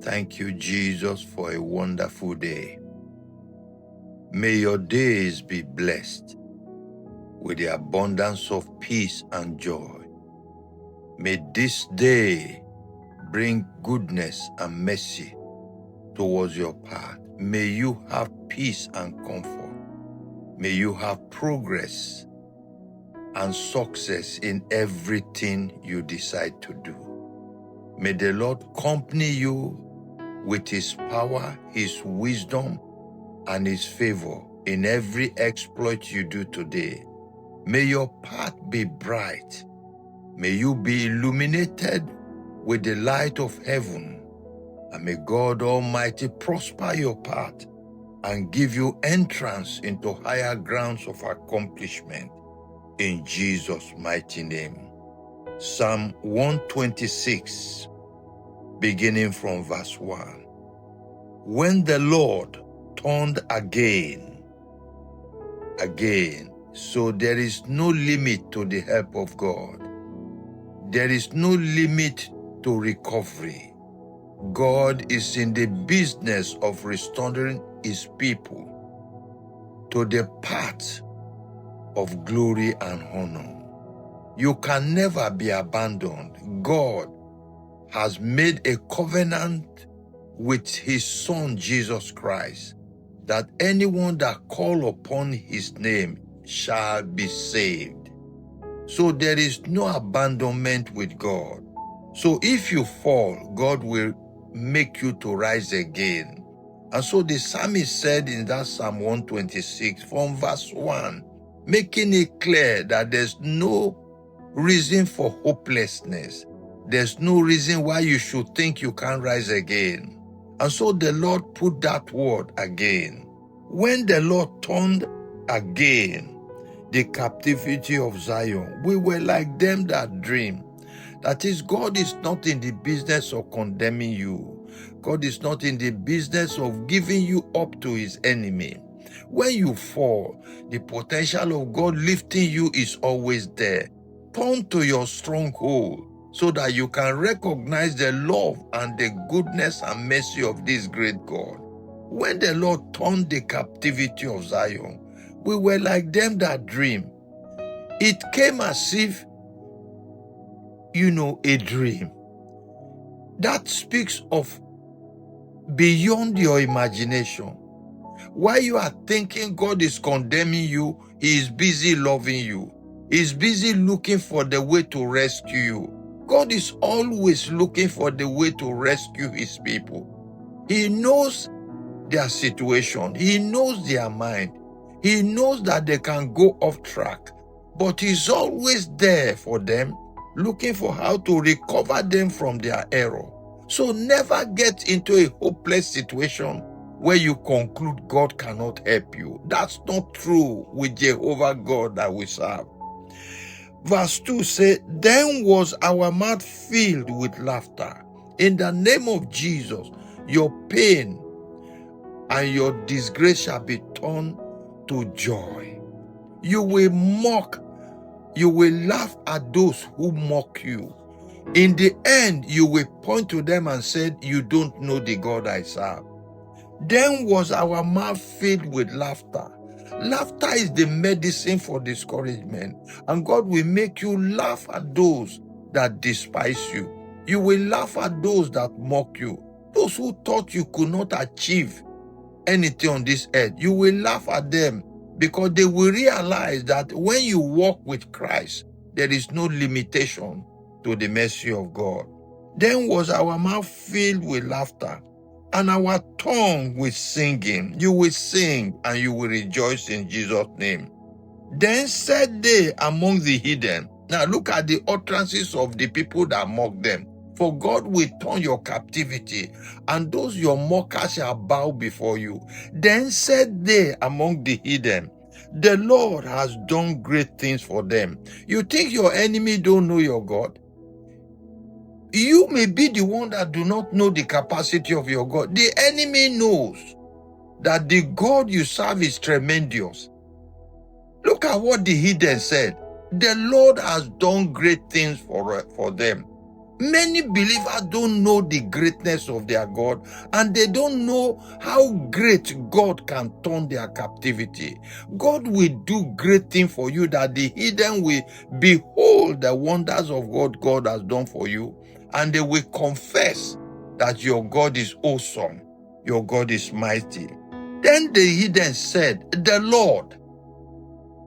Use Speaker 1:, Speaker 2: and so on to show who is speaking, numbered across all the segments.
Speaker 1: Thank you, Jesus, for a wonderful day. May your days be blessed with the abundance of peace and joy. May this day bring goodness and mercy towards your path. May you have peace and comfort. May you have progress and success in everything you decide to do. May the Lord accompany you with His power, His wisdom, and His favor in every exploit you do today. May your path be bright. May you be illuminated with the light of heaven. And may God Almighty prosper your path and give you entrance into higher grounds of accomplishment. In Jesus' mighty name. Psalm 126, beginning from verse 1. When the Lord turned again, so there is no limit to the help of God. There is no limit to recovery. God is in the business of restoring His people to the path of glory and honor. You can never be abandoned. God has made a covenant with His Son, Jesus Christ, that anyone that call upon His name shall be saved. So there is no abandonment with God. So if you fall, God will make you to rise again. And so the psalmist said in that Psalm 126 from verse 1, making it clear that there's no reason for hopelessness. There's no reason why you should think you can't rise again. And so the Lord put that word again. When the Lord turned again the captivity of Zion, we were like them that dream. That is, God is not in the business of condemning you. God is not in the business of giving you up to His enemy. When you fall, the potential of God lifting you is always there. Turn to your stronghold so that you can recognize the love and the goodness and mercy of this great God. When the Lord turned the captivity of Zion, we were like them that dream. It came as if, a dream. That speaks of beyond your imagination. While you are thinking God is condemning you, He is busy loving you. He is busy looking for the way to rescue you. God is always looking for the way to rescue His people. He knows their situation. He knows their mind. He knows that they can go off track. But He's always there for them, looking for how to recover them from their error. So never get into a hopeless situation where you conclude God cannot help you. That's not true with Jehovah God that we serve. Verse 2 says, then was our mouth filled with laughter. In the name of Jesus, your pain and your disgrace shall be turned to joy. You will mock, you will laugh at those who mock you. In the end, you will point to them and say, you don't know the God I serve. Then was our mouth filled with laughter. Laughter is the medicine for discouragement, and God will make you laugh at those that despise you. You will laugh at those that mock you. Those who thought you could not achieve anything on this earth, you will laugh at them because they will realize that when you walk with Christ, there is no limitation to the mercy of God. Then was our mouth filled with laughter, and our tongue with singing. You will sing and you will rejoice in Jesus' name. Then said they among the heathen. Now look at the utterances of the people that mock them. For God will turn your captivity, and those your mockers shall bow before you. Then said they among the heathen, the Lord has done great things for them. You think your enemy don't know your God? You may be the one that do not know the capacity of your God. The enemy knows that the God you serve is tremendous. Look at what the heathen said. The Lord has done great things for them. Many believers don't know the greatness of their God, and they don't know how great God can turn their captivity. God will do great things for you, that the hidden will behold the wonders of what God has done for you, and they will confess that your God is awesome, your God is mighty. Then the hidden said, the Lord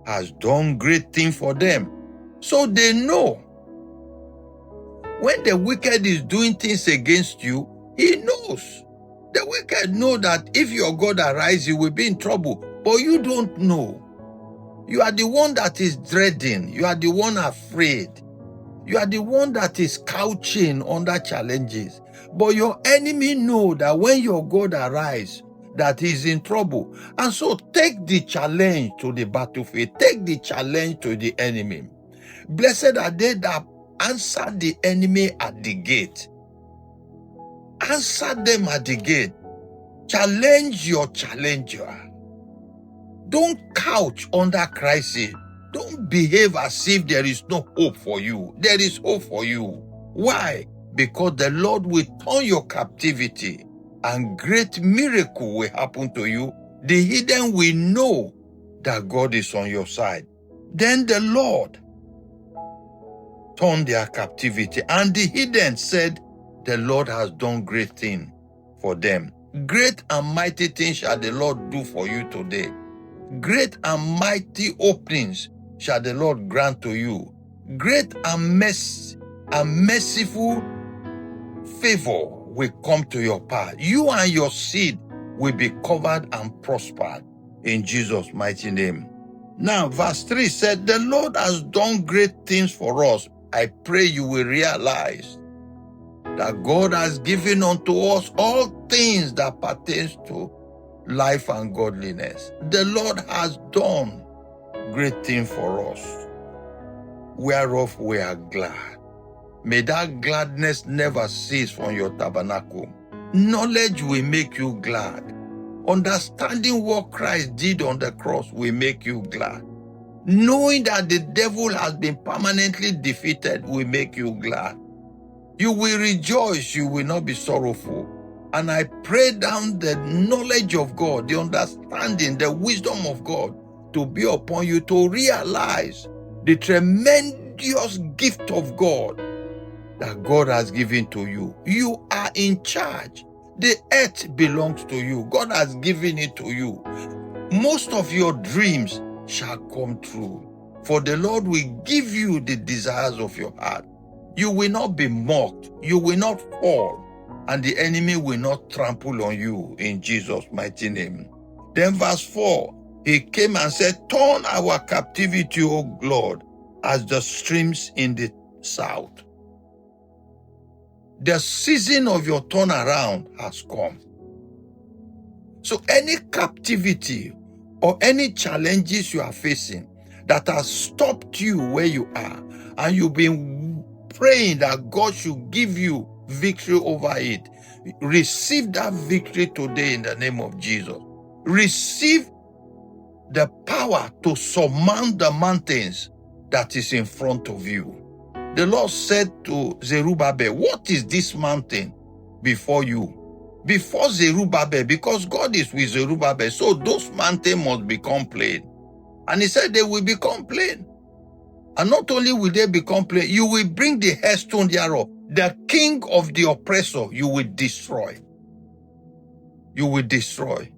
Speaker 1: has done great things for them. So they know. When the wicked is doing things against you, he knows. The wicked know that if your God arises, you will be in trouble. But you don't know. You are the one that is dreading. You are the one afraid. You are the one that is couching under challenges. But your enemy know that when your God arises, that he is in trouble. And so take the challenge to the battlefield. Take the challenge to the enemy. Blessed are they that answer the enemy at the gate. Answer them at the gate. Challenge your challenger. Don't couch under crisis. Don't behave as if there is no hope for you. There is hope for you. Why? Because the Lord will turn your captivity and great miracle will happen to you. The hidden will know that God is on your side. Then the Lord turned their captivity, and the hidden said, the Lord has done great things for them. Great and mighty things shall the Lord do for you today. Great and mighty openings shall the Lord grant to you. Great and merciful favor will come to your path. You and your seed will be covered and prospered in Jesus' mighty name. Now, verse 3 said, the Lord has done great things for us. I pray you will realize that God has given unto us all things that pertains to life and godliness. The Lord has done great things for us, whereof we are glad. May that gladness never cease from your tabernacle. Knowledge will make you glad. Understanding what Christ did on the cross will make you glad. Knowing that the devil has been permanently defeated will make you glad. You will rejoice, you will not be sorrowful. And I pray down the knowledge of God, the understanding, the wisdom of God to be upon you, to realize the tremendous gift of God that God has given to you. You are in charge. The earth belongs to you. God has given it to you. Most of your dreams shall come true, for the Lord will give you the desires of your heart. You will not be mocked, you will not fall, and the enemy will not trample on you in Jesus' mighty name. Then verse 4, he came and said, turn our captivity, O Lord, as the streams in the south. The season of your turnaround has come. So any captivity or any challenges you are facing that has stopped you where you are, and you've been praying that God should give you victory over it, receive that victory today in the name of Jesus. Receive the power to surmount the mountains that is in front of you. The Lord said to Zerubbabel, what is this mountain before you? Before Zerubbabel, because God is with Zerubbabel, so those mountains must become plain. And he said they will become plain. And not only will they become plain, you will bring the headstone thereof. The king of the oppressor you will destroy. You will destroy.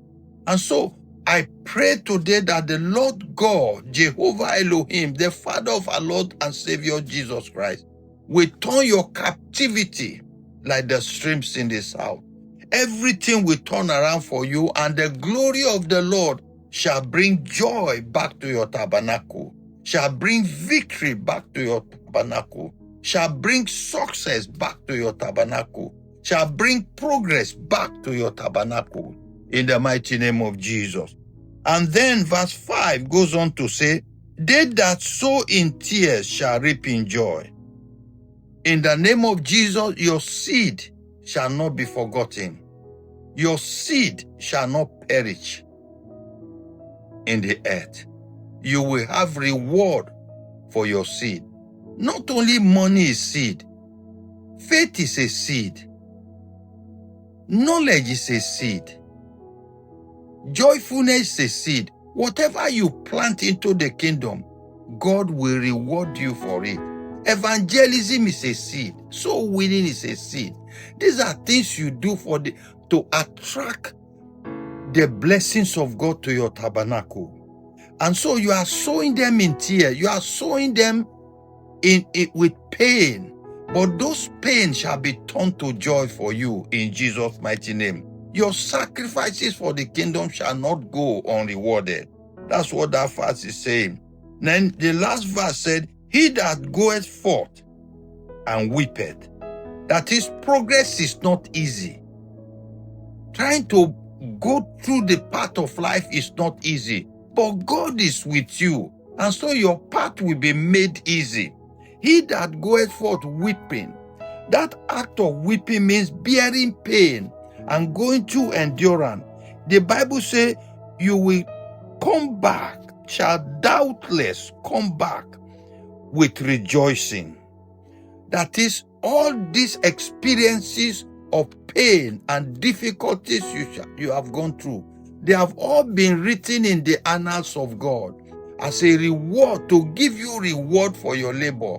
Speaker 1: And so I pray today that the Lord God, Jehovah Elohim, the Father of our Lord and Savior Jesus Christ, will turn your captivity like the streams in the south. Everything will turn around for you, and the glory of the Lord shall bring joy back to your tabernacle, shall bring victory back to your tabernacle, shall bring success back to your tabernacle, shall bring progress back to your tabernacle in the mighty name of Jesus. And then verse 5 goes on to say, they that sow in tears shall reap in joy. In the name of Jesus, your seed shall not be forgotten. Your seed shall not perish in the earth. You will have reward for your seed. Not only money is seed. Faith is a seed. Knowledge is a seed. Joyfulness is a seed. Whatever you plant into the kingdom, God will reward you for it. Evangelism is a seed. Soul winning is a seed. These are things you do to attract the blessings of God to your tabernacle. And so you are sowing them in tears. You are sowing them with pain. But those pains shall be turned to joy for you in Jesus' mighty name. Your sacrifices for the kingdom shall not go unrewarded. That's what that verse is saying. Then the last verse said, he that goeth forth and weepeth. That is, progress is not easy. Trying to go through the path of life is not easy. But God is with you, and so your path will be made easy. He that goeth forth weeping. That act of weeping means bearing pain and going through endurance. The Bible says you will come back, shall doubtless come back with rejoicing. That is, all these experiences of pain and difficulties you have gone through, they have all been written in the annals of God as a reward, to give you reward for your labor,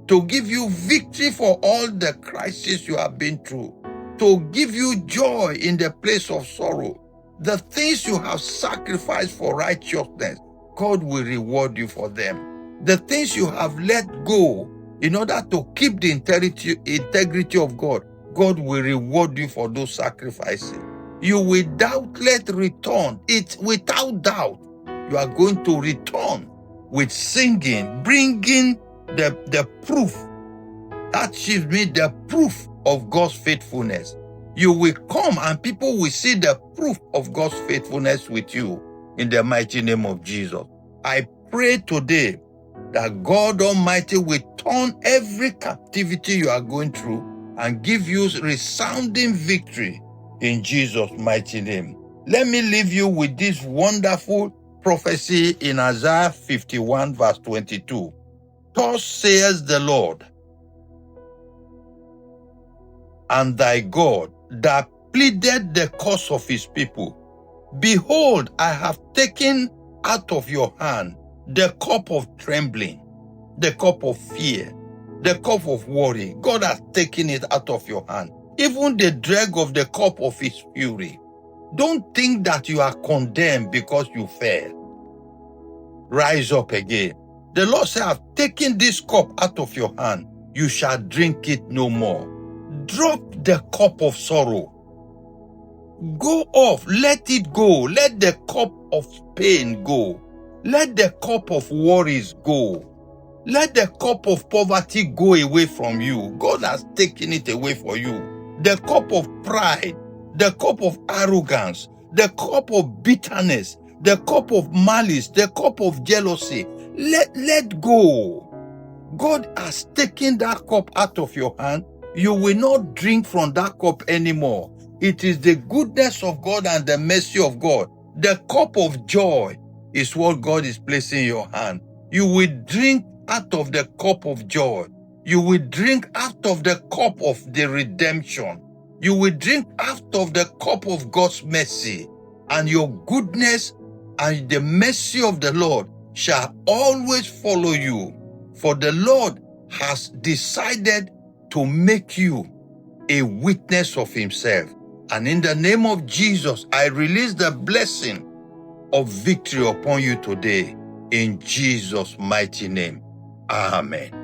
Speaker 1: to give you victory for all the crises you have been through, to give you joy in the place of sorrow. The things you have sacrificed for righteousness, God will reward you for them. The things you have let go in order to keep the integrity of God, God will reward you for those sacrifices. You will doubtless return. It without doubt, you are going to return with singing, bringing the proof. That gives me the proof of God's faithfulness. You will come and people will see the proof of God's faithfulness with you in the mighty name of Jesus. I pray today that God Almighty will turn every captivity you are going through and give you resounding victory in Jesus' mighty name. Let me leave you with this wonderful prophecy in Isaiah 51 verse 22. Thus says the Lord, and thy God, that pleaded the cause of his people. Behold, I have taken out of your hand the cup of trembling, the cup of fear, the cup of worry. God has taken it out of your hand. Even the drag of the cup of his fury. Don't think that you are condemned because you fell. Rise up again. The Lord said, I have taken this cup out of your hand. You shall drink it no more. Drop the cup of sorrow. Go off. Let it go. Let the cup of pain go. Let the cup of worries go. Let the cup of poverty go away from you. God has taken it away for you. The cup of pride, the cup of arrogance, the cup of bitterness, the cup of malice, the cup of jealousy. Let go. God has taken that cup out of your hand. You will not drink from that cup anymore. It is the goodness of God and the mercy of God. The cup of joy is what God is placing in your hand. You will drink out of the cup of joy. You will drink out of the cup of the redemption. You will drink out of the cup of God's mercy. And your goodness and the mercy of the Lord shall always follow you. For the Lord has decided to make you a witness of himself. And in the name of Jesus, I release the blessing of victory upon you today. In Jesus' mighty name. Amen.